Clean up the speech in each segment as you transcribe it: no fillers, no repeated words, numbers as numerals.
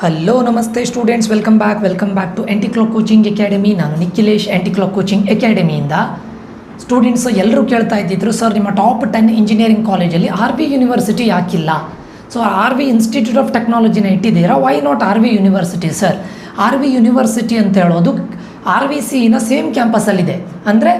Hello ನಮಸ್ತೆ students, welcome back to anti clock coaching academy. ನಾನು Nikhilesh, anti clock coaching ಅಕಾಡೆಮಿಯಿಂದ. Students ಎಲ್ಲರೂ ಕೇಳ್ತಾ ಇದ್ದಿದ್ರು, ಸರ್ ನಿಮ್ಮ ಟಾಪ್ 10 ಇಂಜಿನಿಯರಿಂಗ್ ಕಾಲೇಜಲ್ಲಿ RV ಯೂನಿವರ್ಸಿಟಿ ಯಾಕಿಲ್ಲ? ಸೊ RV ಇನ್ಸ್ಟಿಟ್ಯೂಟ್ ಆಫ್ ಟೆಕ್ನಾಲಜಿನ ಇಟ್ಟಿದ್ದೀರಾ, why not RV university sir? RV university ಅಂತ ಹೇಳೋದು RVCನ ಸೇಮ್ ಕ್ಯಾಂಪಸಲ್ಲಿದೆ, ಅಂದರೆ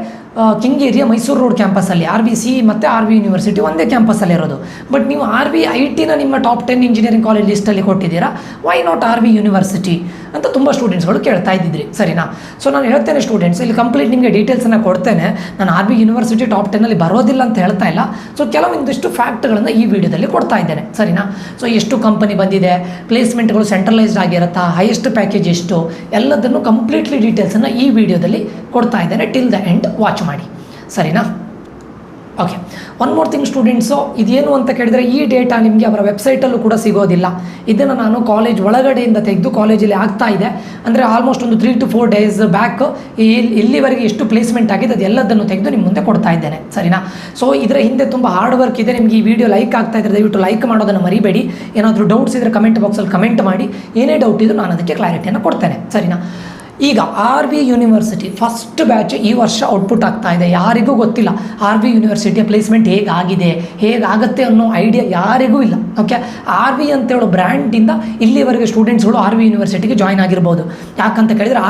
ಕಿಂಗೇರಿಯ ಮೈಸೂರು ರೋಡ್ ಕ್ಯಾಂಪಸಲ್ಲಿ RVC ಮತ್ತು RV ಯೂನಿವರ್ಸಿಟಿ ಒಂದೇ ಕ್ಯಾಂಪಸಲ್ಲಿ ಇರೋದು. ಬಟ್ ನೀವು RVITನ ನಿಮ್ಮ ಟಾಪ್ 10 ಇಂಜಿನಿಯರಿಂಗ್ ಕಾಲೇಜ್ ಲಿಸ್ಟಲ್ಲಿ ಕೊಟ್ಟಿದ್ದೀರಾ, ವೈ ನಾಟ್ RV ಯೂನಿವರ್ಸಿಟಿ ಅಂತ ತುಂಬ ಸ್ಟೂಡೆಂಟ್ಸ್ಗಳು ಕೇಳ್ತಾ ಇದ್ದಿದ್ರಿ, ಸರಿನಾ? ಸೊ ನಾನು ಹೇಳ್ತೇನೆ ಸ್ಟೂಡೆಂಟ್ಸ್, ಇಲ್ಲಿ ಕಂಪ್ಲೀಟ್ ನಿಮಗೆ ಡೀಟೇಲ್ಸನ್ನು ಕೊಡ್ತೇನೆ. ನಾನು RV ಯೂನಿವರ್ಸಿಟಿ ಟಾಪ್ 10ಅಲ್ಲಿ ಬರೋದಿಲ್ಲ ಅಂತ ಹೇಳ್ತಾ ಇಲ್ಲ. ಸೊ ಕೆಲವೊಂದಿಷ್ಟು ಫ್ಯಾಕ್ಟ್ಗಳನ್ನು ಈ ವಿಡಿಯೋದಲ್ಲಿ ಕೊಡ್ತಾ ಇದ್ದೇನೆ, ಸರಿನಾ? ಸೊ ಎಷ್ಟು ಕಂಪನಿ ಬಂದಿದೆ, ಪ್ಲೇಸ್ಮೆಂಟ್ಗಳು ಸೆಂಟ್ರಲೈಸ್ಡ್ ಆಗಿರುತ್ತಾ, ಹೈಯೆಸ್ಟ್ ಪ್ಯಾಕೇಜ್ ಎಷ್ಟು, ಎಲ್ಲದನ್ನು ಕಂಪ್ಲೀಟ್ಲಿ ಡೀಟೇಲ್ಸನ್ನು ಈ ವಿಡಿಯೋದಲ್ಲಿ ಕೊಡ್ತಾ ಇದ್ದೇನೆ. ಟಿಲ್ ದ ಎಂಡ್ ವಾಚ್ ಮಾಡಿ, ಸರಿನಾ? Okay, one more thing students, ಇದೇನು ಅಂತ ಕೇಳಿದರೆ ಈ ಡೇಟಾ ನಿಮಗೆ ಅವರ ವೆಬ್ಸೈಟಲ್ಲೂ ಕೂಡ ಸಿಗೋದಿಲ್ಲ. ಇದನ್ನು ನಾನು ಕಾಲೇಜ್ ಒಳಗಡೆಯಿಂದ ತೆಗೆದು ಕಾಲೇಜಲ್ಲಿ ಆಗ್ತಾ ಇದೆ, ಅಂದರೆ ಆಲ್ಮೋಸ್ಟ್ ಒಂದು 3 to 4 days ಬ್ಯಾಕ್ ಇಲ್ಲಿವರೆಗೆ ಎಷ್ಟು ಪ್ಲೇಸ್ಮೆಂಟ್ ಆಗಿದೆ ಅದು ಎಲ್ಲದನ್ನು ತೆಗೆದು ನಿಮ್ಮ ಮುಂದೆ ಕೊಡ್ತಾ ಇದ್ದೇನೆ, ಸರಿನಾ? ಸೊ ಇದರ ಹಿಂದೆ ತುಂಬ ಹಾರ್ಡ್ ವರ್ಕ್ ಇದೆ. ನಿಮಗೆ ಈ ವಿಡಿಯೋ ಲೈಕ್ ಆಗ್ತಾ ಇದ್ದರೆ ದಯವಿಟ್ಟು ಲೈಕ್ ಮಾಡೋದನ್ನು ಮರಿಬೇಡಿ. ಏನಾದರೂ ಡೌಟ್ಸ್ ಇದ್ದರೆ ಕಮೆಂಟ್ ಬಾಕ್ಸಲ್ಲಿ ಕಮೆಂಟ್ ಮಾಡಿ, ಏನೇ ಡೌಟ್ ಇದ್ದರೂ ನಾನು ಅದಕ್ಕೆ ಕ್ಲಾರಿಟಿಯನ್ನು ಕೊಡ್ತೇನೆ, ಸರಿನಾ? ಈಗ RV ಯೂನಿವರ್ಸಿಟಿ ಫಸ್ಟ್ ಬ್ಯಾಚ್ ಈ ವರ್ಷ ಔಟ್ಪುಟ್ ಆಗ್ತಾ ಇದೆ. ಯಾರಿಗೂ ಗೊತ್ತಿಲ್ಲ RV ಯೂನಿವರ್ಸಿಟಿಯ ಪ್ಲೇಸ್ಮೆಂಟ್ ಹೇಗಾಗಿದೆ, ಹೇಗಾಗುತ್ತೆ ಅನ್ನೋ ಐಡಿಯಾ ಯಾರಿಗೂ ಇಲ್ಲ. ಓಕೆ, RV ಅಂತೇಳೋ ಬ್ರ್ಯಾಂಡಿಂದ ಇಲ್ಲಿವರೆಗೆ ಸ್ಟೂಡೆಂಟ್ಸ್ಗಳು RV ಯೂನಿವರ್ಸಿಟಿಗೆ ಜಾಯ್ನ್ ಆಗಿರ್ಬೋದು. ಯಾಕಂತ ಕೇಳಿದರೆ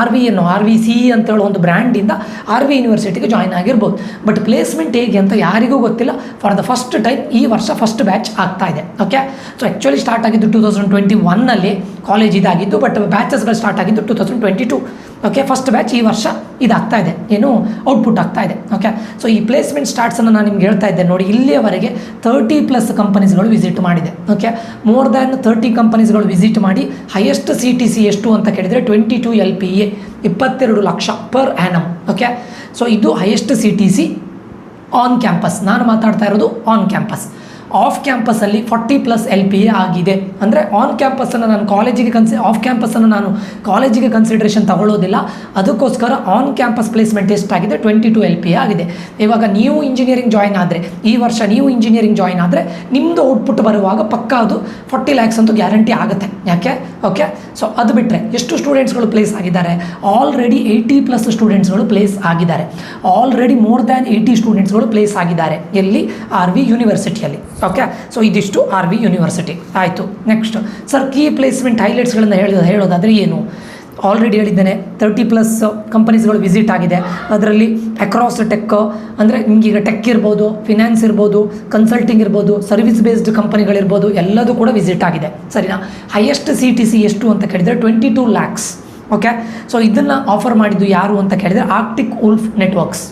RVC ಅಂತೇಳೋ ಒಂದು ಬ್ರ್ಯಾಂಡಿಂದ RV ಯೂನಿವರ್ಸಿಟಿಗೆ ಜಾಯ್ನ್ ಆಗಿರ್ಬೋದು. ಬಟ್ ಪ್ಲೇಸ್ಮೆಂಟ್ ಹೇಗೆ ಅಂತ ಯಾರಿಗೂ ಗೊತ್ತಿಲ್ಲ. ಫಾರ್ ದ ಫಸ್ಟ್ ಟೈಮ್ ಈ ವರ್ಷ ಫಸ್ಟ್ ಬ್ಯಾಚ್ ಆಗ್ತಾ ಇದೆ. ಓಕೆ, ಸೊ ಆ್ಯಕ್ಚುಲಿ ಸ್ಟಾರ್ಟ್ ಆಗಿದ್ದು 2021ನಲ್ಲಿ ಕಾಲೇಜ್ ಇದಾಗಿದ್ದು, ಬಟ್ ಬ್ಯಾಚಸ್ಗಳು ಸ್ಟಾರ್ಟ್ ಆಗಿದ್ದು 2022. ಓಕೆ, ಫಸ್ಟ್ ಬ್ಯಾಚ್ ಈ ವರ್ಷ ಇದಾಗ್ತಾ ಇದೆ, ಏನು ಔಟ್ಪುಟ್ ಆಗ್ತಾ ಇದೆ. ಓಕೆ, ಸೊ ಈ ಪ್ಲೇಸ್ಮೆಂಟ್ ಸ್ಟಾರ್ಟ್ಸನ್ನು ನಾನು ನಿಮ್ಗೆ ಹೇಳ್ತಾ ಇದ್ದೆ ನೋಡಿ. ಇಲ್ಲಿಯವರೆಗೆ 30+ ಕಂಪನೀಸ್ಗಳು ವಿಸಿಟ್ ಮಾಡಿದೆ. ಓಕೆ, ಮೋರ್ ದ್ಯಾನ್ 30 ಕಂಪನೀಸ್ಗಳು ವಿಸಿಟ್ ಮಾಡಿ ಹೈಯೆಸ್ಟ್ CTC ಎಷ್ಟು ಅಂತ ಕೇಳಿದರೆ 22 LPA, 22 lakh per annum. Okay, so ಇದು ಹೈಯೆಸ್ಟ್ CTC ಆನ್ ಕ್ಯಾಂಪಸ್. ನಾನು ಮಾತಾಡ್ತಾ ಇರೋದು ಆನ್ ಕ್ಯಾಂಪಸ್. ಆಫ್ ಕ್ಯಾಂಪಸಲ್ಲಿ 40+ LPA ಆಗಿದೆ. ಅಂದರೆ ಆನ್ ಕ್ಯಾಂಪಸ್ಸನ್ನು ನಾನು ಆಫ್ ಕ್ಯಾಂಪಸ್ಸನ್ನು ನಾನು ಕಾಲೇಜಿಗೆ ಕನ್ಸಿಡ್ರೇಷನ್ ತಗೊಳ್ಳೋದಿಲ್ಲ. ಅದಕ್ಕೋಸ್ಕರ ಆನ್ ಕ್ಯಾಂಪಸ್ ಪ್ಲೇಸ್ಮೆಂಟ್ ಎಷ್ಟಾಗಿದೆ, 22 LPA ಆಗಿದೆ. ಇವಾಗ ನೀವು ಇಂಜಿನಿಯರಿಂಗ್ ಜಾಯ್ನ್ ಆದರೆ, ಈ ವರ್ಷ ನೀವು ಇಂಜಿನಿಯರಿಂಗ್ ಜಾಯ್ನ್ ಆದರೆ ನಿಮ್ಮದು ಔಟ್ಪುಟ್ ಬರುವಾಗ ಪಕ್ಕ ಅದು 40 lakhs ಅಂತೂ ಗ್ಯಾರಂಟಿ ಆಗುತ್ತೆ. ಯಾಕೆ? ಓಕೆ, ಸೊ ಅದು ಬಿಟ್ಟರೆ ಎಷ್ಟು ಸ್ಟೂಡೆಂಟ್ಸ್ಗಳು ಪ್ಲೇಸ್ ಆಗಿದ್ದಾರೆ? ಆಲ್ರೆಡಿ 80+ ಸ್ಟೂಡೆಂಟ್ಸ್ಗಳು ಪ್ಲೇಸ್ ಆಗಿದ್ದಾರೆ. ಆಲ್ರೆಡಿ ಮೋರ್ ದ್ಯಾನ್ 80 ಸ್ಟೂಡೆಂಟ್ಸ್ಗಳು ಪ್ಲೇಸ್ ಆಗಿದ್ದಾರೆ. ಎಲ್ಲಿ? RV ಯೂನಿವರ್ಸಿಟಿಯಲ್ಲಿ. ಓಕೆ, ಸೊ ಇದಿಷ್ಟು RV ಯೂನಿವರ್ಸಿಟಿ ಆಯಿತು. ನೆಕ್ಸ್ಟ್ ಸರ್, ಕೀ ಪ್ಲೇಸ್ಮೆಂಟ್ ಹೈಲೈಟ್ಸ್ಗಳನ್ನು ಹೇಳೋದಾದರೆ ಏನು? ಆಲ್ರೆಡಿ ಹೇಳಿದ್ದೇನೆ, 30+ ಕಂಪನೀಸ್ಗಳು ವಿಸಿಟ್ ಆಗಿದೆ. ಅದರಲ್ಲಿ ಅಕ್ರಾಸ್ ಟೆಕ್, ಅಂದರೆ ನಿಮಗೀಗ ಟೆಕ್ ಇರ್ಬೋದು, ಫಿನಾನ್ಸ್ ಇರ್ಬೋದು, ಕನ್ಸಲ್ಟಿಂಗ್ ಇರ್ಬೋದು, ಸರ್ವಿಸ್ ಬೇಸ್ಡ್ ಕಂಪನಿಗಳಿರ್ಬೋದು, ಎಲ್ಲದೂ ಕೂಡ ವಿಸಿಟ್ ಆಗಿದೆ, ಸರಿನಾ? ಹೈಯೆಸ್ಟ್ CTC ಎಷ್ಟು ಅಂತ ಕೇಳಿದರೆ 22 lakhs. ಓಕೆ, ಸೊ ಇದನ್ನು ಆಫರ್ ಮಾಡಿದ್ದು ಯಾರು ಅಂತ ಕೇಳಿದರೆ ಆರ್ಕ್ಟಿಕ್ ಉಲ್ಫ್ ನೆಟ್ವರ್ಕ್ಸ್.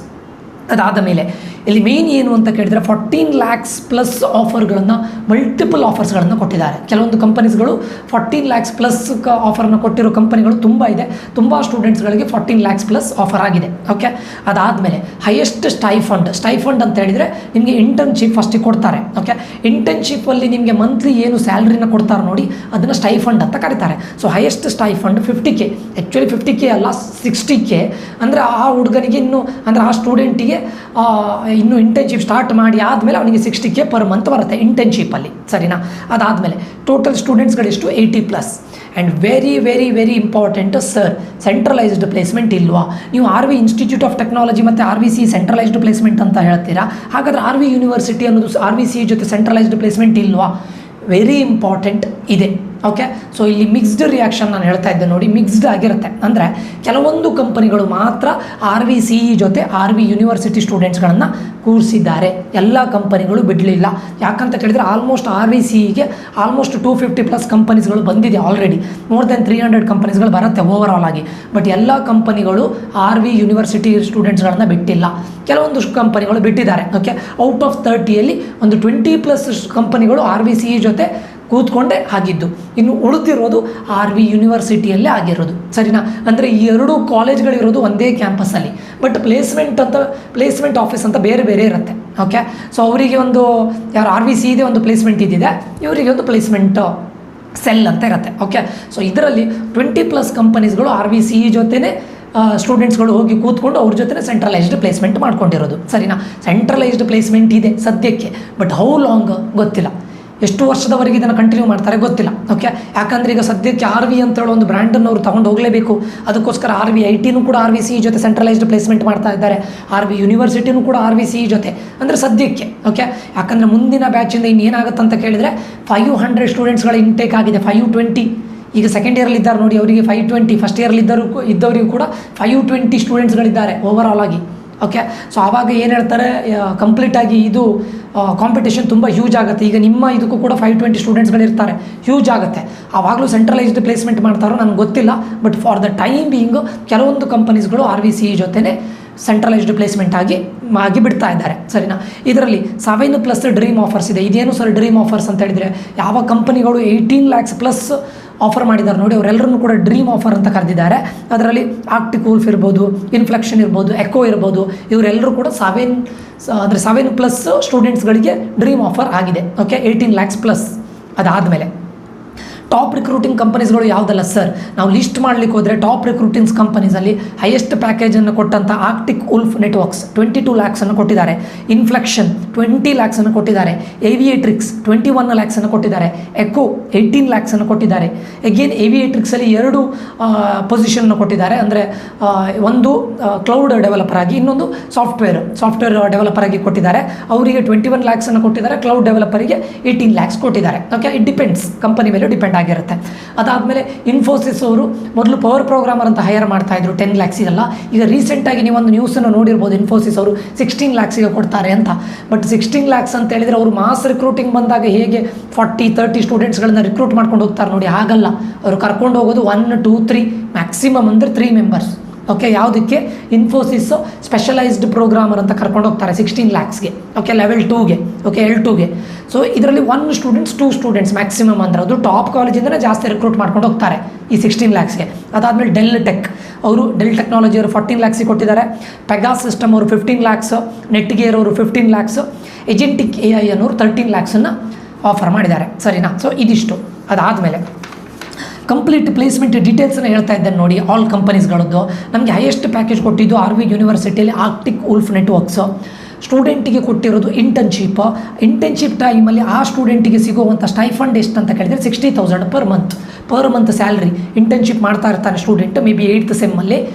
ಅದಾದ ಮೇಲೆ ಇಲ್ಲಿ ಮೇನ್ ಏನು ಅಂತ ಕೇಳಿದರೆ 14 lakhs ಪ್ಲಸ್ ಆಫರ್ಗಳನ್ನು, ಮಲ್ಟಿಪಲ್ ಆಫರ್ಸ್ಗಳನ್ನು ಕೊಟ್ಟಿದ್ದಾರೆ. ಕೆಲವೊಂದು ಕಂಪನೀಸ್ಗಳು 14 lakhs ಪ್ಲಸ್ ಆಫರನ್ನು ಕೊಟ್ಟಿರೋ ಕಂಪನಿಗಳು ತುಂಬ ಇದೆ. ತುಂಬ ಸ್ಟೂಡೆಂಟ್ಸ್ಗಳಿಗೆ 14 lakhs ಪ್ಲಸ್ ಆಫರ್ ಆಗಿದೆ. ಓಕೆ, ಅದಾದಮೇಲೆ ಹೈಯೆಸ್ಟ್ ಸ್ಟೈಫಂಡ್ ಅಂತ ಹೇಳಿದರೆ ನಿಮಗೆ ಇಂಟರ್ನ್ಶಿಪ್ ಫಸ್ಟಿಗೆ ಕೊಡ್ತಾರೆ. ಓಕೆ, ಇಂಟರ್ನ್ಶಿಪ್ಪಲ್ಲಿ ನಿಮಗೆ ಮಂತ್ಲಿ ಏನು ಸ್ಯಾಲ್ರಿನ ಕೊಡ್ತಾರೆ ನೋಡಿ, ಅದನ್ನು ಸ್ಟೈಫಂಡ್ ಅಂತ ಕರೀತಾರೆ. So highest stipend 50K, actually 50K ಅಲ್ಲ 60K. ಅಂದರೆ ಆ ಹುಡುಗನಿಗೆ ಅಂದರೆ ಆ ಸ್ಟೂಡೆಂಟಿಗೆ ಇನ್ನು ಇಂಟರ್ನ್ಶಿಪ್ ಸ್ಟಾರ್ಟ್ ಮಾಡಿ ಆದಮೇಲೆ ಅವನಿಗೆ 60K ಪರ್ ಮಂತ್ ಬರುತ್ತೆ ಇಂಟರ್ನ್ಶಿಪ್ಪಲ್ಲಿ, ಸರಿನಾ? ಅದಾದಮೇಲೆ ಟೋಟಲ್ ಸ್ಟೂಡೆಂಟ್ಸ್ಗಳೆಷ್ಟು 80+. And very very very important sir, centralised placement ಇಲ್ವಾ? ನೀವು RV ಇನ್ಸ್ಟಿಟ್ಯೂಟ್ ಆಫ್ ಟೆಕ್ನಾಲಜಿ ಮತ್ತು RVC ಸೆಂಟ್ರಲೈಸ್ಡ್ ಪ್ಲೇಸ್ಮೆಂಟ್ ಅಂತ ಹೇಳ್ತೀರಾ. ಹಾಗಾದರೆ RV ಯೂನಿವರ್ಸಿಟಿ ಅನ್ನೋದು RVC ಜೊತೆ ಸೆಂಟ್ರಲೈಸ್ಡ್ ಪ್ಲೇಸ್ಮೆಂಟ್ ಇಲ್ವಾ? ವೆರಿ ಇಂಪಾರ್ಟೆಂಟ್ ಇದೆ. ಓಕೆ, ಸೊ ಇಲ್ಲಿ ಮಿಕ್ಸ್ಡ್ ರಿಯಾಕ್ಷನ್ ನಾನು ಹೇಳ್ತಾ ಇದ್ದೆ ನೋಡಿ, ಮಿಕ್ಸ್ಡ್ ಆಗಿರುತ್ತೆ. ಅಂದರೆ ಕೆಲವೊಂದು ಕಂಪನಿಗಳು ಮಾತ್ರ RVC ಜೊತೆ RV ಯೂನಿವರ್ಸಿಟಿ ಸ್ಟೂಡೆಂಟ್ಸ್ಗಳನ್ನು ಕೂರಿಸಿದ್ದಾರೆ. ಎಲ್ಲ ಕಂಪನಿಗಳು ಬಿಡಲಿಲ್ಲ. ಯಾಕಂತ ಕೇಳಿದರೆ ಆಲ್ಮೋಸ್ಟ್ RVCಗೆ ಆಲ್ಮೋಸ್ಟ್ 250+ ಕಂಪನೀಸ್ಗಳು ಬಂದಿದೆ ಆಲ್ರೆಡಿ. ಮೋರ್ ದೆನ್ 300 ಕಂಪನೀಸ್ಗಳು ಬರುತ್ತೆ ಓವರ್ ಆಲ್ ಆಗಿ. ಬಟ್ ಎಲ್ಲ ಕಂಪನಿಗಳು RV ಯೂನಿವರ್ಸಿಟಿ ಸ್ಟೂಡೆಂಟ್ಸ್ಗಳನ್ನು ಬಿಟ್ಟಿಲ್ಲ. ಕೆಲವೊಂದು ಕಂಪನಿಗಳು ಬಿಟ್ಟಿದ್ದಾರೆ. ಓಕೆ, ಔಟ್ ಆಫ್ 30ಯಲ್ಲಿ ಒಂದು 20+ ಕಂಪನಿಗಳು RVC ಜೊತೆ ಕೂತ್ಕೊಂಡೇ ಆಗಿದ್ದು. ಇನ್ನು ಉಳಿದಿರೋದು RV ಯೂನಿವರ್ಸಿಟಿಯಲ್ಲೇ ಆಗಿರೋದು, ಸರಿನಾ? ಅಂದರೆ ಈ ಎರಡೂ ಕಾಲೇಜ್ಗಳಿರೋದು ಒಂದೇ ಕ್ಯಾಂಪಸ್ಸಲ್ಲಿ. ಬಟ್ ಪ್ಲೇಸ್ಮೆಂಟ್ ಆಫೀಸ್ ಅಂತ ಬೇರೆ ಬೇರೆ ಇರುತ್ತೆ. ಓಕೆ, ಸೊ ಅವರಿಗೆ ಒಂದು RVC ಇದೆ ಒಂದು ಪ್ಲೇಸ್ಮೆಂಟ್ ಇದ್ದಿದೆ, ಇವರಿಗೆ ಒಂದು ಪ್ಲೇಸ್ಮೆಂಟ್ ಸೆಲ್ ಅಂತ ಇರುತ್ತೆ. ಓಕೆ, ಸೊ ಇದರಲ್ಲಿ 20+ ಕಂಪನೀಸ್ಗಳು RVC ಜೊತೆನೇ ಸ್ಟೂಡೆಂಟ್ಸ್ಗಳು ಹೋಗಿ ಕೂತ್ಕೊಂಡು ಅವ್ರ ಜೊತೆ ಸೆಂಟ್ರಲೈಸ್ಡ್ ಪ್ಲೇಸ್ಮೆಂಟ್ ಮಾಡ್ಕೊಂಡಿರೋದು, ಸರಿನಾ? ಸೆಂಟ್ರಲೈಸ್ಡ್ ಪ್ಲೇಸ್ಮೆಂಟ್ ಇದೆ ಸದ್ಯಕ್ಕೆ, ಬಟ್ ಹೌ ಲಾಂಗ್ ಗೊತ್ತಿಲ್ಲ. ಎಷ್ಟು ವರ್ಷದವರೆಗೆ ಇದನ್ನು ಕಂಟಿನ್ಯೂ ಮಾಡ್ತಾರೆ ಗೊತ್ತಿಲ್ಲ. ಓಕೆ, ಯಾಕಂದರೆ ಈಗ ಸದ್ಯಕ್ಕೆ RV ಅಂತೇಳೋ ಒಂದು ಬ್ರ್ಯಾಂಡನ್ನು ಅವರು ತೊಗೊಂಡು ಹೋಗಲೇಬೇಕು. ಅದಕ್ಕೋಸ್ಕರ RVITನೂ ಕೂಡ RVCE ಜೊತೆ ಸೆಂಟ್ರಲೈಸ್ಡ್ ಪ್ಲೇಸ್ಮೆಂಟ್ ಮಾಡ್ತಾ ಇದ್ದಾರೆ. RV ಯೂನಿವರ್ಸಿಟಿನೂ ಕೂಡ RVCE ಜೊತೆ, ಅಂದರೆ ಸದ್ಯಕ್ಕೆ. ಓಕೆ, ಯಾಕಂದರೆ ಮುಂದಿನ ಬ್ಯಾಚಿಂದ ಇನ್ನೇನಾಗುತ್ತೆ ಅಂತ ಕೇಳಿದರೆ 500 ಸ್ಟೂಡೆಂಟ್ಸ್ಗಳ ಇಂಟೇಕ್ ಆಗಿದೆ. 520 ಈಗ ಸೆಕೆಂಡ್ ಇಯರಲ್ಲಿ ಇದ್ದಾರೆ ನೋಡಿ, ಅವರಿಗೆ 520, ಫಸ್ಟ್ ಇಯರಲ್ಲಿ ಇದ್ದವರಿಗೂ ಕೂಡ 520 ಸ್ಟೂಡೆಂಟ್ಸ್ಗಳಿದ್ದಾರೆ ಓವರಾಲ್ ಆಗಿ. ಓಕೆ, ಸೊ ಆವಾಗ ಏನು ಹೇಳ್ತಾರೆ, ಕಂಪ್ಲೀಟಾಗಿ ಇದು ಕಾಂಪಿಟೇಷನ್ ತುಂಬ ಹ್ಯೂಜ್ ಆಗುತ್ತೆ. ಈಗ ನಿಮ್ಮ ಇದಕ್ಕೂ ಕೂಡ 520 ಸ್ಟೂಡೆಂಟ್ಸ್ಗಳಿರ್ತಾರೆ, ಹ್ಯೂಜ್ ಆಗುತ್ತೆ. ಆವಾಗಲೂ ಸೆಂಟ್ರಲೈಸ್ಡ್ ಪ್ಲೇಸ್ಮೆಂಟ್ ಮಾಡ್ತಾರೋ ನನಗೆ ಗೊತ್ತಿಲ್ಲ. But for the time being ಕೆಲವೊಂದು ಕಂಪನೀಸ್ಗಳು RVCE ಜೊತೆನೇ ಸೆಂಟ್ರಲೈಸ್ಡ್ ಪ್ಲೇಸ್ಮೆಂಟ್ ಆಗಿ ಬಿಡ್ತಾ ಇದ್ದಾರೆ. ಸರಿನಾ? ಇದರಲ್ಲಿ 7+ ಡ್ರೀಮ್ ಆಫರ್ಸ್ ಇದೆ. ಇದೇನು ಸರ್ ಡ್ರೀಮ್ ಆಫರ್ಸ್ ಅಂತ ಹೇಳಿದರೆ, ಯಾವ ಕಂಪನಿಗಳು 18 lakhs ಪ್ಲಸ್ ಆಫರ್ ಮಾಡಿದ್ದಾರೆ ನೋಡಿ, ಅವರೆಲ್ಲರೂ ಕೂಡ ಡ್ರೀಮ್ ಆಫರ್ ಅಂತ ಕರೆದಿದ್ದಾರೆ. ಅದರಲ್ಲಿ ಆರ್ಕ್ಟಿಕ್ ವೂಲ್ಫ್ ಇರ್ಬೋದು, ಇನ್ಫ್ಲೆಕ್ಷನ್ ಇರ್ಬೋದು, ಎಕೋ ಇರ್ಬೋದು, ಇವರೆಲ್ಲರೂ ಕೂಡ 7+ ಸ್ಟೂಡೆಂಟ್ಸ್ಗಳಿಗೆ ಡ್ರೀಮ್ ಆಫರ್ ಆಗಿದೆ. Okay, 18 lakhs plus. ಅದಾದಮೇಲೆ ಟಾಪ್ ರಿಕ್ರೂಟಿಂಗ್ ಕಂಪನೀಸ್ಗಳು ಯಾವುದಲ್ಲ ಸರ್, ನಾವು ಲಿಸ್ಟ್ ಮಾಡಲಿಕ್ಕೆ ಹೋದರೆ ಟಾಪ್ ರಿಕ್ರೂಟಿಂಗ್ಸ್ ಕಂಪನೀಸಲ್ಲಿ ಹೈಯೆಸ್ಟ್ ಪ್ಯಾಕೇಜನ್ನು ಕೊಟ್ಟಂಥ ಆರ್ಕ್ಟಿಕ್ ಉಲ್ಫ್ ನೆಟ್ವರ್ಕ್ಸ್ 22 lakhs ಕೊಟ್ಟಿದ್ದಾರೆ. ಇನ್ಫ್ಲೆಕ್ಷನ್ 20 lakhs ಕೊಟ್ಟಿದ್ದಾರೆ. ಏವಿಯೇಟ್ರಿಕ್ಸ್ 21 lakhs ಕೊಟ್ಟಿದ್ದಾರೆ. ಎಕೋ 18 lakhs ಕೊಟ್ಟಿದ್ದಾರೆ. ಎಗೇನ್ ಏವಿಯೇಟ್ರಿಕ್ಸಲ್ಲಿ 2 ಪೊಸಿಷನ್ ಕೊಟ್ಟಿದ್ದಾರೆ. ಅಂದರೆ ಒಂದು ಕ್ಲೌಡ್ ಡೆವಲಪರ್ ಆಗಿ, ಇನ್ನೊಂದು ಸಾಫ್ಟ್ವೇರ್ ಡೆವಲಪರ್ ಆಗಿ ಕೊಟ್ಟಿದ್ದಾರೆ. ಅವರಿಗೆ 21 lakhs ಕೊಟ್ಟಿದ್ದಾರೆ. ಕ್ಲೌಡ್ ಡೆವಲಪರಿಗೆ 18 lakhs ಕೊಟ್ಟಿದ್ದಾರೆ. ಓಕೆ, ಇಟ್ ಡಿಪೆಂಡ್ಸ್, ಕಂಪನಿ ಮೇಲೆ ಡಿಪೆಂಡ್ ಆಗಿರುತ್ತೆ. ಅದಾದಮೇಲೆ ಇನ್ಫೋಸಿಸ್ ಅವರು ಮೊದಲು ಪವರ್ ಪ್ರೋಗ್ರಾಮರ್ ಅಂತ ಹೈರ್ ಮಾಡ್ತಾ ಇದ್ರು 10 lakhs. ಈಗ ರೀಸೆಂಟಾಗಿ ನೀವೊಂದು ನ್ಯೂಸನ್ನು ನೋಡಿರ್ಬೋದು, ಇನ್ಫೋಸಿಸ್ ಅವರು 16 lakhs ಕೊಡ್ತಾರೆ ಅಂತ. ಬಟ್ 16 lakhs ಅಂತ ಹೇಳಿದರೆ ಅವರು ಮಾಸ್ ರಿಕ್ರೂಟಿಂಗ್ ಬಂದಾಗ ಹೇಗೆ 40-30 ಸ್ಟೂಡೆಂಟ್ಸ್ಗಳನ್ನ ರಿಕ್ರೂಟ್ ಮಾಡ್ಕೊಂಡು ಹೋಗ್ತಾರೆ ನೋಡಿ, ಹಾಗಲ್ಲ. ಅವರು ಕರ್ಕೊಂಡು ಹೋಗೋದು 1, 2, 3 ಮ್ಯಾಕ್ಸಿಮಮ್ ಅಂದರೆ 3 ಮೆಂಬರ್ಸ್. ಓಕೆ, ಯಾವುದಕ್ಕೆ? ಇನ್ಫೋಸಿಸ್ ಸ್ಪೆಷಲೈಸ್ಡ್ ಪ್ರೋಗ್ರಾಮರ್ ಅಂತ ಕರ್ಕೊಂಡು ಹೋಗ್ತಾರೆ 16 lakhsಗೆ. ಓಕೆ, ಲೆವೆಲ್ 2ಗೆ, ಓಕೆ, L2ಗೆ. ಸೊ ಇದರಲ್ಲಿ 1 ಸ್ಟೂಡೆಂಟ್ಸ್ 2 ಸ್ಟೂಡೆಂಟ್ಸ್ ಮ್ಯಾಕ್ಸಿಮಮ್ ಅಂದರೆ ಅದು ಟಾಪ್ ಕಾಲೇಜಿಂದಲೇ ಜಾಸ್ತಿ ರಿಕ್ರೂಟ್ ಮಾಡ್ಕೊಂಡು ಹೋಗ್ತಾರೆ ಈ 16 lakhsಗೆ. ಅದಾದಮೇಲೆ ಡೆಲ್ ಟೆಕ್ನಾಲಜಿ ಅವರು 14 lakhs ಕೊಟ್ಟಿದ್ದಾರೆ. ಪೆಗಾಸ್ ಸಿಸ್ಟಮ್ ಅವರು 15 lakhs, ನೆಟ್ಗೇರ್ ಅವರು 15 lakhs, ಏಜೆಂಟಿಕ್ AI ಅನ್ನೋರು 13 lakhs ಆಫರ್ ಮಾಡಿದ್ದಾರೆ. ಸರಿನಾ? ಸೊ ಇದಿಷ್ಟು. ಅದಾದಮೇಲೆ ಕಂಪ್ಲೀಟ್ ಪ್ಲೇಸ್ಮೆಂಟ್ ಡೀಟೇಲ್ಸನ್ನು ಹೇಳ್ತಾ ಇದ್ದೇನೆ ನೋಡಿ. ಆಲ್ ಕಂಪನೀಸ್ಗಳದ್ದು ನಮಗೆ ಹೈಯೆಸ್ಟ್ ಪ್ಯಾಕೇಜ್ ಕೊಟ್ಟಿದ್ದು RV ಯೂನಿವರ್ಸಿಟಿಯಲ್ಲಿ ಆರ್ಕ್ಟಿಕ್ ಉಲ್ಫ್ ನೆಟ್ವರ್ಕ್ಸ್. ಸ್ಟೂಡೆಂಟಿಗೆ ಕೊಟ್ಟಿರೋದು ಇಂಟರ್ನ್ಶಿಪ್ ಟೈಮಲ್ಲಿ ಆ ಸ್ಟೂಡೆಂಟಿಗೆ ಸಿಗುವಂಥ ಸ್ಟೈಫಂಡ್ ಎಷ್ಟು ಅಂತ ಕೇಳಿದರೆ 60,000 ಪರ್ ಮಂತ್ ಸ್ಯಾಲ್ರಿ. ಇಂಟರ್ನ್ಶಿಪ್ ಮಾಡ್ತಾ ಇರ್ತಾನೆ ಸ್ಟೂಡೆಂಟ್, ಮೇ ಬಿ 8th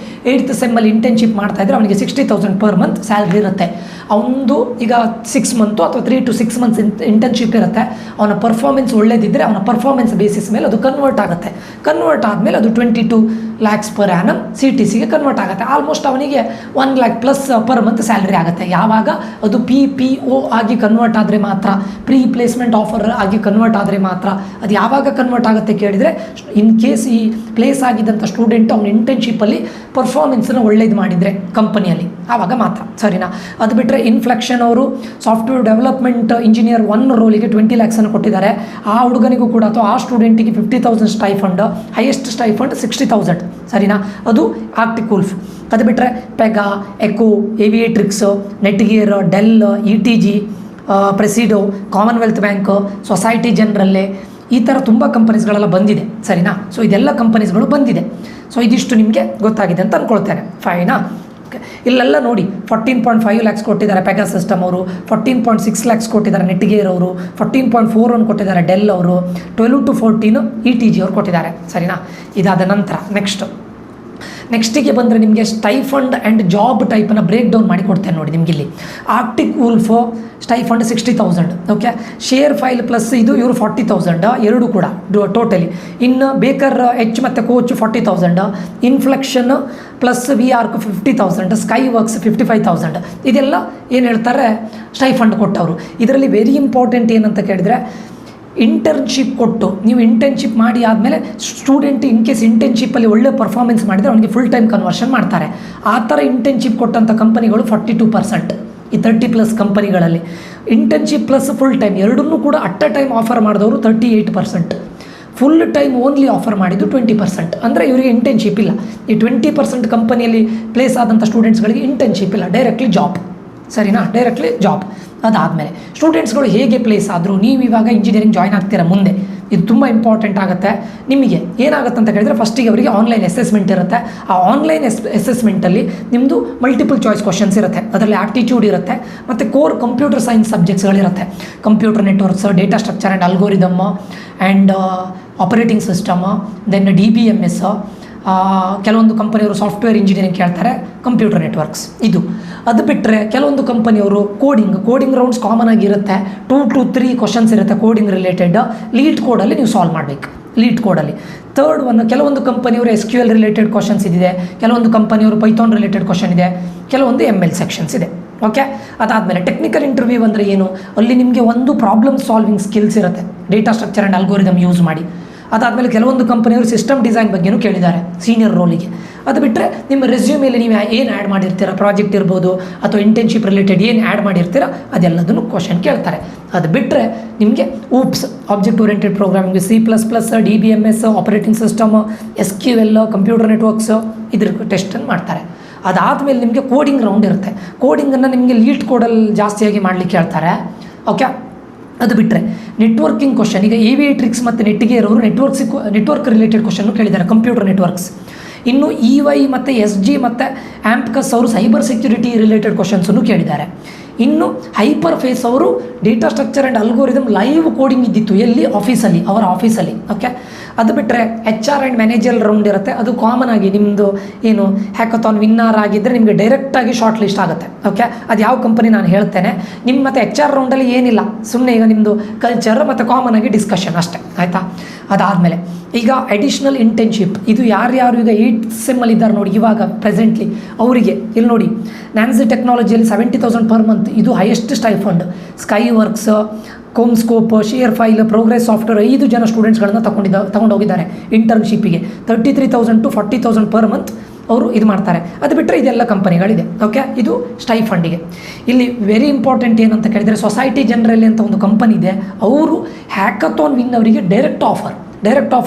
ಸೆಮ್ಮಲ್ಲಿ ಇಂಟರ್ನ್ಶಿಪ್ ಮಾಡ್ತಾ ಇದ್ದರೆ ಅವನಿಗೆ 60,000 ಪರ್ ಮಂತ್ ಸ್ಯಾಲ್ರಿ ಇರುತ್ತೆ. ಅವನದು ಈಗ 6 months ಅಥವಾ 3 to 6 months ಇಂಟರ್ನ್ಶಿಪ್ ಇರುತ್ತೆ. ಅವನ ಪರ್ಫಾರ್ಮೆನ್ಸ್ ಒಳ್ಳೇದಿದ್ದರೆ ಅವನ ಪರ್ಫಾರ್ಮೆನ್ಸ್ ಬೇಸಿಸ್ ಮೇಲೆ ಅದು ಕನ್ವರ್ಟ್ ಆಗುತ್ತೆ. ಕನ್ವರ್ಟ್ ಆದಮೇಲೆ ಅದು 22 lakhs per annum CTCಗೆ ಕನ್ವರ್ಟ್ ಆಗುತ್ತೆ. ಆಲ್ಮೋಸ್ಟ್ ಅವನಿಗೆ 1 lakh plus per month salary ಆಗುತ್ತೆ. ಯಾವಾಗ ಅದು PPO ಆಗಿ ಕನ್ವರ್ಟ್ ಆದರೆ ಮಾತ್ರ, ಪ್ರೀ ಪ್ಲೇಸ್ಮೆಂಟ್ ಆಫರ್ ಆಗಿ ಕನ್ವರ್ಟ್ ಆದರೆ ಮಾತ್ರ. ಅದು ಯಾವಾಗ ಕನ್ವರ್ಟ್ ಆಗುತ್ತೆ ಕೇಳಿದರೆ, ಇನ್ ಕೇಸ್ ಈ ಪ್ಲೇಸ್ ಆಗಿದ್ದಂಥ ಸ್ಟೂಡೆಂಟ್ ಅವನ ಇಂಟರ್ನ್ಶಿಪ್ಪಲ್ಲಿ ಪರ್ಫಾರ್ಮೆನ್ಸನ್ನು ಒಳ್ಳೇದು ಮಾಡಿದರೆ ಕಂಪನಿಯಲ್ಲಿ, ಆವಾಗ ಮಾತ್ರ. ಸರಿನಾ? ಅದು ಬಿಟ್ಟರೆ ಇನ್ಫ್ಲೆಕ್ಷನ್ ಅವರು ಸಾಫ್ಟ್ವೇರ್ ಡೆವಲಪ್ಮೆಂಟ್ ಇಂಜಿನಿಯರ್ 1 ರೋಲಿಗೆ 20 lakhs ಕೊಟ್ಟಿದ್ದಾರೆ. ಆ ಹುಡುಗನಿಗೂ ಕೂಡ ಅಥವಾ ಆ ಸ್ಟೂಡೆಂಟಿಗೆ 50,000 ಸ್ಟೈಫಂಡ್, ಹೈಯೆಸ್ಟ್ ಸ್ಟೈಫಂಡ್ 60,000. ಸರಿನಾ? ಅದು ಆರ್ಕ್ಟಿಕ್ ಉಲ್ಫ್. ಅದು ಬಿಟ್ಟರೆ Pega, Echo, Aviatrix, Netgear, Dell, ETG, Presidio, Commonwealth Bank, Societe ಜನರಲ್ಲೇ, ಈ ಥರ ತುಂಬ ಕಂಪನೀಸ್ಗಳೆಲ್ಲ ಬಂದಿದೆ. ಸರಿನಾ? ಸೊ ಇದೆಲ್ಲ ಕಂಪನೀಸ್ಗಳು ಬಂದಿದೆ. ಸೊ ಇದಿಷ್ಟು ನಿಮಗೆ ಗೊತ್ತಾಗಿದೆ ಅಂತ ಅಂದ್ಕೊಳ್ತೇನೆ. ಫೈನಾ? ಇಲ್ಲೆಲ್ಲ ನೋಡಿ 14.5 lakhs ಕೊಟ್ಟಿದ್ದಾರೆ ಪೆಗಾ ಸಿಸ್ಟಮ್ ಅವರು, 14.6 lakhs ಕೊಟ್ಟಿದ್ದಾರೆ ನೆಟ್ಗೇರ್ ಅವರು, 14.41 ಕೊಟ್ಟಿದ್ದಾರೆ ಡೆಲ್ ಅವರು, 12 to 14 ETG ಅವರು ಕೊಟ್ಟಿದ್ದಾರೆ. ಸರಿನಾ? ಇದಾದ ನಂತರ ನೆಕ್ಸ್ಟಿಗೆ ಬಂದರೆ ನಿಮಗೆ ಸ್ಟೈಫಂಡ್ ಆ್ಯಂಡ್ ಜಾಬ್ ಟೈಪನ್ನು ಬ್ರೇಕ್ ಡೌನ್ ಮಾಡಿ ಕೊಡ್ತೇನೆ ನೋಡಿ. ನಿಮಗಿಲ್ಲಿ Arctic Wolf stipend 60,000. Okay, ShareFile plus ಇದು ಇವರು 40,000 ಎರಡು ಕೂಡ ಟೋಟಲಿ. ಇನ್ನು ಬೇಕರ್ H ಮತ್ತು Koch 40,000, Inflection plus VR 50,000, Skyworks 55,000. ಇದೆಲ್ಲ ಏನು ಹೇಳ್ತಾರೆ ಸ್ಟೈಫಂಡ್ ಕೊಟ್ಟವರು. ಇದರಲ್ಲಿ ವೆರಿ ಇಂಪಾರ್ಟೆಂಟ್ ಏನಂತ ಕೇಳಿದರೆ, ಇಂಟರ್ನ್ಶಿಪ್ ಕೊಟ್ಟು ನೀವು ಇಂಟರ್ನ್ಶಿಪ್ ಮಾಡಿ ಆದಮೇಲೆ ಸ್ಟೂಡೆಂಟ್ ಇನ್ ಕೇಸ್ ಇಂಟರ್ನ್ಶಿಪ್ಪಲ್ಲಿ ಒಳ್ಳೆ ಪರ್ಫಾರ್ಮೆನ್ಸ್ ಮಾಡಿದರೆ ಅವನಿಗೆ ಫುಲ್ ಟೈಮ್ ಕನ್ವರ್ಷನ್ ಮಾಡ್ತಾರೆ. ಆ ಥರ ಇಂಟರ್ನ್ಶಿಪ್ ಕೊಟ್ಟಂಥ ಕಂಪನಿಗಳು 42%. ಈ 30+ ಕಂಪನಿಗಳಲ್ಲಿ ಇಂಟರ್ನ್ಶಿಪ್ ಪ್ಲಸ್ ಫುಲ್ ಟೈಮ್ ಎರಡನ್ನೂ ಕೂಡ ಅಟ್ ಅ ಟೈಮ್ ಆಫರ್ ಮಾಡಿದವರು 38%. ಫುಲ್ ಟೈಮ್ ಓನ್ಲಿ ಆಫರ್ ಮಾಡಿದ್ದು 20%. ಅಂದರೆ ಇವರಿಗೆ ಇಂಟರ್ನ್ಶಿಪ್ ಇಲ್ಲ. ಈ 20% ಕಂಪನಿಯಲ್ಲಿ ಪ್ಲೇಸ್ ಆದಂಥ ಸ್ಟೂಡೆಂಟ್ಸ್ಗಳಿಗೆ ಇಂಟರ್ನ್ಶಿಪ್ ಇಲ್ಲ, ಡೈರೆಕ್ಟ್ಲಿ ಜಾಬ್. ಸರಿನಾ? Directly job. ಅದಾದಮೇಲೆ ಸ್ಟೂಡೆಂಟ್ಸ್ಗಳು ಹೇಗೆ ಪ್ಲೇಸ್ ಆದರೂ, ನೀವು ಇವಾಗ ಇಂಜಿನಿಯರಿಂಗ್ ಜಾಯ್ನ್ ಆಗ್ತೀರಾ ಮುಂದೆ, ಇದು ತುಂಬ ಇಂಪಾರ್ಟೆಂಟ್ ಆಗುತ್ತೆ. ನಿಮಗೆ ಏನಾಗುತ್ತೆ ಅಂತ ಕೇಳಿದರೆ ಫಸ್ಟಿಗೆ ಅವರಿಗೆ ಆನ್ಲೈನ್ ಅಸೆಸ್ಮೆಂಟ್ ಇರುತ್ತೆ. ಆ ಆನ್ಲೈನ್ ಅಸೆಸ್ಮೆಂಟಲ್ಲಿ ನಿಮ್ಮದು ಮಲ್ಟಿಪಲ್ ಚಾಯ್ಸ್ ಕ್ವಶನ್ಸ್ ಇರುತ್ತೆ, ಅದರಲ್ಲಿ ಆಪ್ಟಿಟ್ಯೂಡ್ ಇರುತ್ತೆ ಮತ್ತು ಕೋರ್ ಕಂಪ್ಯೂಟರ್ ಸೈನ್ಸ್ ಸಬ್ಜೆಕ್ಟ್ಸ್ಗಳಿರುತ್ತೆ. Computer networks, data structure and algorithm and operating system, then DBMS. ಕೆಲವೊಂದು ಕಂಪನಿಯವರು ಸಾಫ್ಟ್ವೇರ್ ಇಂಜಿನಿಯರಿಂಗ್ ಕೇಳ್ತಾರೆ, ಕಂಪ್ಯೂಟರ್ ನೆಟ್ವರ್ಕ್ಸ್ ಇದು. ಅದು ಬಿಟ್ಟರೆ ಕೆಲವೊಂದು ಕಂಪನಿಯವರು ಕೋಡಿಂಗ್ ರೌಂಡ್ಸ್ ಕಾಮನ್ ಆಗಿರುತ್ತೆ. 2 to 3 ಕ್ವಶನ್ಸ್ ಇರುತ್ತೆ ಕೋಡಿಂಗ್ ರಿಲೇಟೆಡ್. ಲೀಡ್ ಕೋಡಲ್ಲಿ ನೀವು ಸಾಲ್ವ್ ಮಾಡಬೇಕು, ಲೀಡ್ ಕೋಡಲ್ಲಿ. ಥರ್ಡ್ ಒನ್, ಕೆಲವೊಂದು ಕಂಪನಿಯವರು SQL ರಿಲೇಟೆಡ್ ಕ್ವಶನ್ಸ್ ಇದೆ, ಕೆಲವೊಂದು ಕಂಪನಿಯವರು ಪೈಥಾನ್ ರಿಲೇಟೆಡ್ ಕ್ವಶನ್ ಇದೆ, ಕೆಲವೊಂದು ML ಸೆಕ್ಷನ್ಸ್ ಇದೆ. ಓಕೆ, ಅದಾದಮೇಲೆ ಟೆಕ್ನಿಕಲ್ ಇಂಟರ್ವ್ಯೂ ಅಂದರೆ ಏನು, ಅಲ್ಲಿ ನಿಮಗೆ ಒಂದು ಪ್ರಾಬ್ಲಮ್ ಸಾಲ್ವಿಂಗ್ ಸ್ಕಿಲ್ಸ್ ಇರುತ್ತೆ, data structure and algorithm use ಮಾಡಿ. ಅದಾದಮೇಲೆ ಕೆಲವೊಂದು ಕಂಪನಿಯವರು ಸಿಸ್ಟಮ್ ಡಿಸೈನ್ ಬಗ್ಗೆನೂ ಕೇಳಿದ್ದಾರೆ ಸೀನಿಯರ್ ರೋಲಿಗೆ. ಅದು ಬಿಟ್ಟರೆ ನಿಮ್ಮ ರೆಸ್ಯೂಮೇಲಿ ನೀವು ಏನು ಆ್ಯಡ್ ಮಾಡಿರ್ತೀರ, ಪ್ರಾಜೆಕ್ಟ್ ಇರ್ಬೋದು ಅಥವಾ ಇಂಟರ್ನ್ಶಿಪ್ ರಿಲೇಟೆಡ್ ಏನು ಆ್ಯಡ್ ಮಾಡಿರ್ತೀರ ಅದೆಲ್ಲದನ್ನು ಕ್ವಶನ್ ಕೇಳ್ತಾರೆ. ಅದು ಬಿಟ್ಟರೆ ನಿಮಗೆ object oriented programming, C++, DBMS, operating system, SQL, computer networks ಇದ್ರ ಟೆಸ್ಟನ್ನು ಮಾಡ್ತಾರೆ. ಅದಾದಮೇಲೆ ನಿಮಗೆ ಕೋಡಿಂಗ್ ರೌಂಡ್ ಇರುತ್ತೆ. ಕೋಡಿಂಗನ್ನು ನಿಮಗೆ ಲೀಡ್ ಕೋಡಲ್ಲಿ ಜಾಸ್ತಿಯಾಗಿ ಮಾಡಲಿಕ್ಕೆ ಹೇಳ್ತಾರೆ. ಓಕೆ, ಅದು ಬಿಟ್ಟರೆ ನೆಟ್ವರ್ಕಿಂಗ್ ಕ್ವಶನ್, ಈಗ AVAtrix ಮತ್ತು ನೆಟ್ಟಿಗೆ ಇರೋರು ನೆಟ್ವರ್ಕ್ ರಿಲೇಟೆಡ್ ಕ್ವಶನ್ನು ಕೇಳಿದ್ದಾರೆ, ಕಂಪ್ಯೂಟರ್ ನೆಟ್ವರ್ಕ್ಸ್. ಇನ್ನು EY ಮತ್ತು SG ಮತ್ತು AMPCS ಅವರು ಸೈಬರ್ ಸೆಕ್ಯೂರಿಟಿ ರಿಲೇಟೆಡ್ ಕ್ವಶನ್ಸನ್ನು ಕೇಳಿದ್ದಾರೆ. ಇನ್ನು ಹೈಪರ್ ಫೇಸ್ ಅವರು data structure and algorithm live coding ಇದ್ದಿತ್ತು, ಎಲ್ಲಿ ಆಫೀಸಲ್ಲಿ, ಅವರ ಆಫೀಸಲ್ಲಿ. ಓಕೆ, ಅದು ಬಿಟ್ಟರೆ HR ಆ್ಯಂಡ್ ಮ್ಯಾನೇಜರ್ ರೌಂಡ್ ಇರುತ್ತೆ. ಅದು ಕಾಮನ್ ಆಗಿ ನಿಮ್ಮದು ಏನು ಹ್ಯಾಕಥಾನ್ ವಿನ್ನರ್ ಆಗಿದ್ದರೆ ನಿಮಗೆ ಡೈರೆಕ್ಟಾಗಿ ಶಾರ್ಟ್ ಲಿಸ್ಟ್ ಆಗುತ್ತೆ. ಓಕೆ, ಅದು ಯಾವ ಕಂಪನಿ ನಾನು ಹೇಳ್ತೇನೆ. ನಿಮ್ಮ ಮತ್ತು HR ರೌಂಡಲ್ಲಿ ಏನಿಲ್ಲ, ಸುಮ್ಮನೆ ಈಗ ನಿಮ್ಮದು ಕಲ್ಚರ್ ಮತ್ತು ಕಾಮನ್ ಆಗಿ ಡಿಸ್ಕಷನ್ ಅಷ್ಟೇ, ಆಯಿತಾ. ಅದಾದಮೇಲೆ ಈಗ ಅಡಿಷ್ನಲ್ ಇಂಟರ್ನ್ಶಿಪ್, ಇದು ಯಾರ್ಯಾರು ಈಗ 8th ಸೆಮ್ಮಲ್ಲಿ ಇದ್ದಾರೆ ನೋಡಿ ಇವಾಗ ಪ್ರೆಸೆಂಟ್ಲಿ, ಅವರಿಗೆ ಇಲ್ಲಿ ನೋಡಿ ನ್ಯಾನ್ಸಿ ಟೆಕ್ನಾಲಜಿಯಲ್ಲಿ 70,000 per month, ಇದು highest stipend. Skyworks, CommScope, ShareFile, Progress Software 5 ಜನ ಸ್ಟೂಡೆಂಟ್ಸ್ಗಳನ್ನು ತಗೊಂಡೋಗಿದ್ದಾರೆ ಇಂಟರ್ನ್ಶಿಪ್ಪಿಗೆ. 33,000 to 40,000 per month ಅವರು ಇದು ಮಾಡ್ತಾರೆ. ಅದು ಬಿಟ್ಟರೆ ಇದೆಲ್ಲ ಕಂಪನಿಗಳಿದೆ. ಓಕೆ, ಇದು ಸ್ಟೈಫಂಡಿಗೆ. ಇಲ್ಲಿ ವೆರಿ ಇಂಪಾರ್ಟೆಂಟ್ ಏನಂತ ಕೇಳಿದರೆ ಸೊಸೈಟಿ ಜನರಲಿ ಅಂತ ಒಂದು ಕಂಪನಿ ಇದೆ, ಅವರು ಹ್ಯಾಕಥಾನ್ ವಿನ್ ಅವರಿಗೆ ಡೈರೆಕ್ಟ್ ಆಫರ್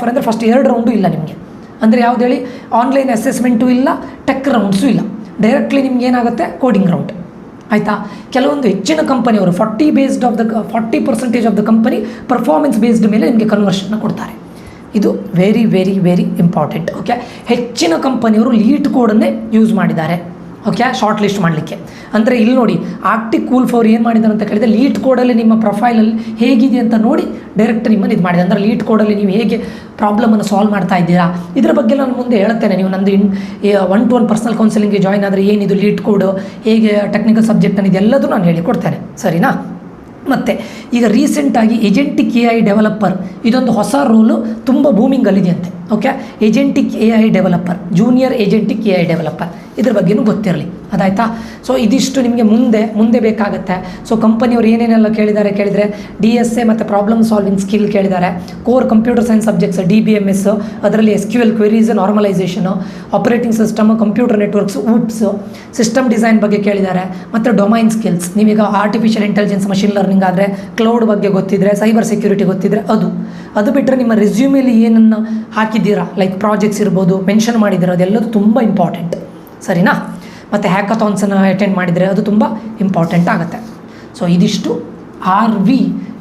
ಅಂದರೆ ಫಸ್ಟ್ 2 ರೌಂಡು ಇಲ್ಲ ನಿಮಗೆ. ಅಂದರೆ ಯಾವ್ದು ಹೇಳಿ, ಆನ್ಲೈನ್ ಅಸೆಸ್ಮೆಂಟು ಇಲ್ಲ, ಟೆಕ್ ರೌಂಡ್ಸು ಇಲ್ಲ, ಡೈರೆಕ್ಟ್ಲಿ ನಿಮ್ಗೆ ಏನಾಗುತ್ತೆ ಕೋಡಿಂಗ್ ರೌಂಡ್, ಆಯಿತಾ. ಕೆಲವೊಂದು ಹೆಚ್ಚಿನ ಕಂಪನಿಯವರು 40% of the company performance based ಮೇಲೆ ನಿಮಗೆ ಕನ್ವರ್ಷನ್ನ ಕೊಡ್ತಾರೆ. ಇದು very very very important. Okay, ಹೆಚ್ಚಿನ ಕಂಪನಿಯವರು ಲೀಡ್ ಕೋಡನ್ನೇ ಯೂಸ್ ಮಾಡಿದ್ದಾರೆ. ಓಕೆ, ಶಾರ್ಟ್ ಲಿಸ್ಟ್ ಮಾಡಲಿಕ್ಕೆ. ಅಂದರೆ ಇಲ್ಲಿ ನೋಡಿ ಆರ್ಟಿಕ್ ಕೂಲ್ಫ್ ಅವ್ರು ಏನು ಮಾಡಿದ್ದಾರೆ ಅಂತ ಕೇಳಿದರೆ ಲೀಡ್ ಕೋಡಲ್ಲಿ ನಿಮ್ಮ ಪ್ರೊಫೈಲಲ್ಲಿ ಹೇಗಿದೆ ಅಂತ ನೋಡಿ ಡೈರೆಕ್ಟ್ ನಿಮ್ಮನ್ನು ಇದು ಮಾಡಿದೆ. ಅಂದರೆ ಲೀಡ್ ಕೋಡಲ್ಲಿ ನೀವು ಹೇಗೆ ಪ್ರಾಬ್ಲಮನ್ನು ಸಾಲ್ವ್ ಮಾಡ್ತಾ ಇದ್ದೀರಾ, ಇದರ ಬಗ್ಗೆ ನಾನು ಮುಂದೆ ಹೇಳ್ತೇನೆ. ನೀವು ನಂದು 1-to-1 ಪರ್ಸನಲ್ ಕೌನ್ಸಿಲಿಂಗ್ಗೆ ಜಾಯ್ನ್ ಆದರೆ ಏನಿದು ಲೀಡ್ ಕೋಡು, ಹೇಗೆ ಟೆಕ್ನಿಕಲ್ ಸಬ್ಜೆಕ್ಟನ್ನು ಇದೆಲ್ಲದೂ ನಾನು ಹೇಳಿಕೊಡ್ತೇನೆ, ಸರಿನಾ. ಮತ್ತು ಈಗ ರೀಸೆಂಟಾಗಿ ಏಜೆಂಟಿಕ್ AI ಡೆವಲಪರ್, ಇದೊಂದು ಹೊಸ ರೋಲು ತುಂಬ ಬೂಮಿಂಗಲ್ಲಿದೆಯಂತೆ. Okay, agentic AI developer, junior agentic AI developer, ಇದ್ರ ಬಗ್ಗೆನೂ ಗೊತ್ತಿರಲಿ, ಅದಾಯಿತಾ. ಸೊ ಇದಿಷ್ಟು ನಿಮಗೆ ಮುಂದೆ ಬೇಕಾಗುತ್ತೆ. ಸೊ ಕಂಪನಿಯವರು ಏನೇನೆಲ್ಲ ಕೇಳಿದರೆ DSA ಮತ್ತು ಪ್ರಾಬ್ಲಮ್ ಸಾಲ್ವಿಂಗ್ ಸ್ಕಿಲ್ ಕೇಳಿದ್ದಾರೆ. Core computer science subjects DBMS, ಅದರಲ್ಲಿ SQL queries, normalisation, operating system, computer networks, system design ಬಗ್ಗೆ ಕೇಳಿದ್ದಾರೆ. ಮತ್ತು ಡೊಮೈನ್ ಸ್ಕಿಲ್ಸ್, ನೀವೀಗ ಆರ್ಟಿಫಿಷಿಯಲ್ ಇಂಟೆಲಿಜೆನ್ಸ್, ಮಷಿನ್ ಲರ್ನಿಂಗ್ ಆದರೆ ಕ್ಲೌಡ್ ಬಗ್ಗೆ ಗೊತ್ತಿದ್ದರೆ, ಸೈಬರ್ ಸೆಕ್ಯೂರಿಟಿ ಗೊತ್ತಿದ್ದರೆ ಅದು ಬಿಟ್ಟರೆ ನಿಮ್ಮ ರೆಸ್ಯೂಮೇಲಿ ಏನನ್ನು ಹಾಕಿದ್ದೀರಾ, ಲೈಕ್ ಪ್ರಾಜೆಕ್ಟ್ಸ್ ಇರ್ಬೋದು, ಮೆನ್ಷನ್ ಮಾಡಿದ್ದೀರಾ, ಅದೆಲ್ಲದು ತುಂಬ ಇಂಪಾರ್ಟೆಂಟ್, ಸರಿನಾ. ಮತ್ತು ಹ್ಯಾಕಥಾನ್ಸನ್ನು ಅಟೆಂಡ್ ಮಾಡಿದರೆ ಅದು ತುಂಬ ಇಂಪಾರ್ಟೆಂಟ್ ಆಗುತ್ತೆ. ಸೊ ಇದಿಷ್ಟು RV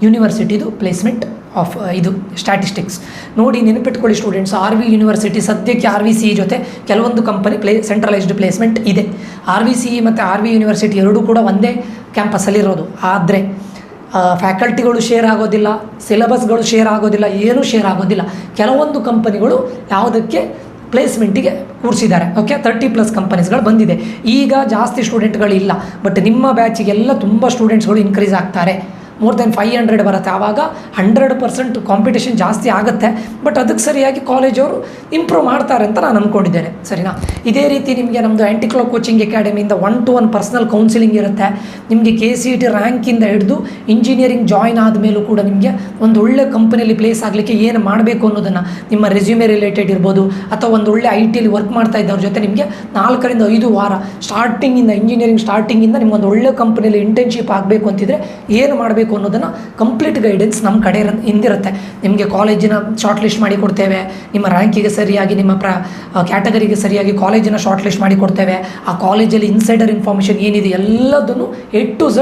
ಯೂನಿವರ್ಸಿಟಿದು ಪ್ಲೇಸ್ಮೆಂಟ್ ಆಫ್ ಇದು ಸ್ಟ್ಯಾಟಿಸ್ಟಿಕ್ಸ್. ನೋಡಿ ನೆನಪಿಟ್ಕೊಳ್ಳಿ ಸ್ಟೂಡೆಂಟ್ಸ್, RV ಯೂನಿವರ್ಸಿಟಿ ಸದ್ಯಕ್ಕೆ RVCE ಜೊತೆ ಕೆಲವೊಂದು ಕಂಪನಿ ಸೆಂಟ್ರಲೈಸ್ಡ್ ಪ್ಲೇಸ್ಮೆಂಟ್ ಇದೆ. RVCE ಮತ್ತು RV ಯೂನಿವರ್ಸಿಟಿ ಎರಡೂ ಕೂಡ ಒಂದೇ ಕ್ಯಾಂಪಸ್ಸಲ್ಲಿರೋದು. ಆದರೆ ಫ್ಯಾಕಲ್ಟಿಗಳು ಶೇರ್ ಆಗೋದಿಲ್ಲ, ಸಿಲೆಬಸ್ಗಳು ಶೇರ್ ಆಗೋದಿಲ್ಲ, ಏನೂ ಶೇರ್ ಆಗೋದಿಲ್ಲ. ಕೆಲವೊಂದು ಕಂಪನಿಗಳು ಯಾವುದಕ್ಕೆ ಪ್ಲೇಸ್ಮೆಂಟಿಗೆ ಕೂರಿಸಿದ್ದಾರೆ. ಓಕೆ, 30+ ಕಂಪನೀಸ್ಗಳು ಬಂದಿದೆ. ಈಗ ಜಾಸ್ತಿ ಸ್ಟೂಡೆಂಟ್ಗಳಿಲ್ಲ, ಬಟ್ ನಿಮ್ಮ ಬ್ಯಾಚಿಗೆಲ್ಲ ತುಂಬ ಸ್ಟೂಡೆಂಟ್ಸ್ಗಳು ಇನ್ಕ್ರೀಸ್ ಆಗ್ತಾರೆ. more than 500 ಬರುತ್ತೆ. ಆವಾಗ 100% ಕಾಂಪಿಟೇಷನ್ ಜಾಸ್ತಿ ಆಗುತ್ತೆ. ಬಟ್ ಅದಕ್ಕೆ ಸರಿಯಾಗಿ ಕಾಲೇಜವರು ಇಂಪ್ರೂವ್ ಮಾಡ್ತಾರೆ ಅಂತ ನಾನು ಅಂದ್ಕೊಂಡಿದ್ದೇನೆ, ಸರಿನಾ. ಇದೇ ರೀತಿ ನಿಮಗೆ ನಮ್ಮದು ಆ್ಯಂಟಿ ಕ್ಲಾಕ್ ಕೋಚಿಂಗ್ ಅಕಾಡೆಮಿಯಿಂದ 1-to-1 ಪರ್ಸನಲ್ ಕೌನ್ಸಿಲಿಂಗ್ ಇರುತ್ತೆ. ನಿಮಗೆ KCET ರ್ಯಾಂಕಿಂದ ಹಿಡಿದು ಇಂಜಿನಿಯರಿಂಗ್ ಜಾಯ್ನ್ ಆದಮೇಲೂ ಕೂಡ ನಿಮಗೆ ಒಂದು ಒಳ್ಳೆ ಕಂಪನಿಯಲ್ಲಿ ಪ್ಲೇಸ್ ಆಗಲಿಕ್ಕೆ ಏನು ಮಾಡಬೇಕು ಅನ್ನೋದನ್ನು ನಿಮ್ಮ ರೆಸ್ಯೂಮೆ ರಿಲೇಟೆಡ್ ಇರ್ಬೋದು, ಅಥವಾ ಒಂದು ಒಳ್ಳೆ IT ವರ್ಕ್ ಮಾಡ್ತಾ ಇದ್ದವ್ರ ಜೊತೆ ನಿಮಗೆ 4ರಿಂದ 5 ವಾರ ಇಂಜಿನಿಯರಿಂಗ್ ಸ್ಟಾರ್ಟಿಂಗಿಂದ ನಿಮ್ಗೊಂದು ಒಳ್ಳೆ ಕಂಪನಿಯಲ್ಲಿ ಇಂಟರ್ನ್ಶಿಪ್ ಆಗಬೇಕು ಅಂತಿದ್ರೆ ಏನು ಮಾಡಬೇಕು ಮಾಡಬೇಕು ಅನ್ನೋದನ್ನು ಕಂಪ್ಲೀಟ್ ಗೈಡೆನ್ಸ್ ನಮ್ಮ ಕಡೆ ಹಿಂದಿರುತ್ತೆ. ನಿಮಗೆ ಕಾಲೇಜಿನ ಶಾರ್ಟ್ ಲಿಸ್ಟ್ ಮಾಡಿ ಕೊಡ್ತೇವೆ, ನಿಮ್ಮ ರ್ಯಾಂಕಿಗೆ ಸರಿಯಾಗಿ ನಿಮ್ಮ ಕ್ಯಾಟಗರಿಗೆ ಸರಿಯಾಗಿ ಕಾಲೇಜಿನ ಶಾರ್ಟ್ ಲಿಸ್ಟ್ ಮಾಡಿ ಕೊಡ್ತೇವೆ. ಆ ಕಾಲೇಜಲ್ಲಿ ಇನ್ಸೈಡರ್ ಇನ್ಫಾರ್ಮೇಷನ್ ಏನಿದೆ ಎಲ್ಲದನ್ನು A to Z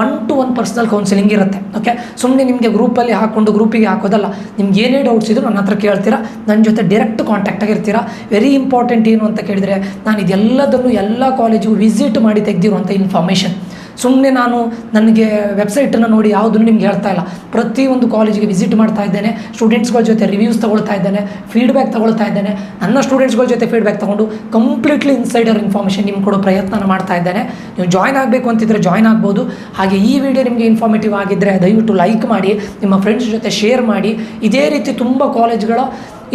1-to-1 personal counselling ಇರುತ್ತೆ. ಓಕೆ, ಸುಮ್ಮನೆ ನಿಮಗೆ ಗ್ರೂಪಲ್ಲಿ ಹಾಕ್ಕೊಂಡು ಗ್ರೂಪಿಗೆ ಹಾಕೋದಲ್ಲ. ನಿಮ್ಗೆ ಏನೇ ಡೌಟ್ಸ್ ಇದ್ದರೂ ನನ್ನ ಹತ್ರ ಕೇಳ್ತೀರಾ, ನನ್ನ ಜೊತೆ ಡೈರೆಕ್ಟ್ ಕಾಂಟ್ಯಾಕ್ಟ್ ಆಗಿರ್ತೀರಾ. ವೆರಿ ಇಂಪಾರ್ಟೆಂಟ್ ಏನು ಅಂತ ಕೇಳಿದರೆ, ನಾನು ಇದೆಲ್ಲದನ್ನು ಎಲ್ಲ ಕಾಲೇಜಿಗೂ ವಿಸಿಟ್ ಮಾಡಿ ತೆಗೆದಿರುವಂಥ ಇನ್ಫಾರ್ಮೇಷನ್. ಸುಮ್ಮನೆ ನಾನು ನನಗೆ ವೆಬ್ಸೈಟನ್ನು ನೋಡಿ ಯಾವುದನ್ನು ನಿಮ್ಗೆ ಹೇಳ್ತಾ ಇಲ್ಲ. ಪ್ರತಿಯೊಂದು ಕಾಲೇಜಿಗೆ ವಿಸಿಟ್ ಮಾಡ್ತಾ ಇದ್ದೇನೆ, ಸ್ಟೂಡೆಂಟ್ಸ್ಗಳ ಜೊತೆ ರಿವ್ಯೂಸ್ ತೊಗೊಳ್ತಾ ಇದ್ದೇನೆ, ಫೀಡ್ಬ್ಯಾಕ್ ತೊಗೊಳ್ತಾ ಇದ್ದೇನೆ. ನನ್ನ ಸ್ಟೂಡೆಂಟ್ಸ್ಗಳ ಜೊತೆ ಫೀಡ್ಬ್ಯಾಕ್ ತೊಗೊಂಡು ಕಂಪ್ಲೀಟ್ಲಿ ಇನ್ಸೈಡರ್ ಇನ್ಫಾರ್ಮೇಷನ್ ನಿಮ್ಗೆ ಕೊಡೋ ಪ್ರಯತ್ನ ಮಾಡ್ತಾ ಇದ್ದೇನೆ. ನೀವು ಜಾಯ್ನ್ ಆಗಬೇಕು ಅಂತಿದ್ರೆ ಜಾಯ್ನ್ ಆಗ್ಬೋದು. ಹಾಗೆ ಈ ವಿಡಿಯೋ ನಿಮಗೆ ಇನ್ಫಾರ್ಮೇಟಿವ್ ಆಗಿದ್ದರೆ ದಯವಿಟ್ಟು ಲೈಕ್ ಮಾಡಿ, ನಿಮ್ಮ ಫ್ರೆಂಡ್ಸ್ ಜೊತೆ ಶೇರ್ ಮಾಡಿ. ಇದೇ ರೀತಿ ತುಂಬ ಕಾಲೇಜ್ಗಳ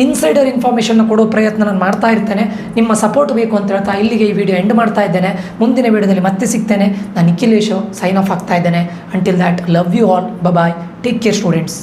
ಇನ್ಸೈಡರ್ ಇನ್ಫಾರ್ಮೇಷನ್ನ ಕೊಡೋ ಪ್ರಯತ್ನ ನಾನು ಮಾಡ್ತಾ ಇರ್ತೇನೆ. ನಿಮ್ಮ ಸಪೋರ್ಟ್ ಬೇಕು ಅಂತ ಹೇಳ್ತಾ ಇಲ್ಲಿಗೆ ಈ ವಿಡಿಯೋ ಎಂಡ್ ಮಾಡ್ತಾ ಇದ್ದೇನೆ. ಮುಂದಿನ ವಿಡಿಯೋದಲ್ಲಿ ಮತ್ತೆ ಸಿಗ್ತೇನೆ. ನಾನು ನಿಖಿಲೇಶ್ ಸೈನ್ ಆಫ್ ಆಗ್ತಾ ಇದ್ದೇನೆ. Until that, love you all, bye, take care students.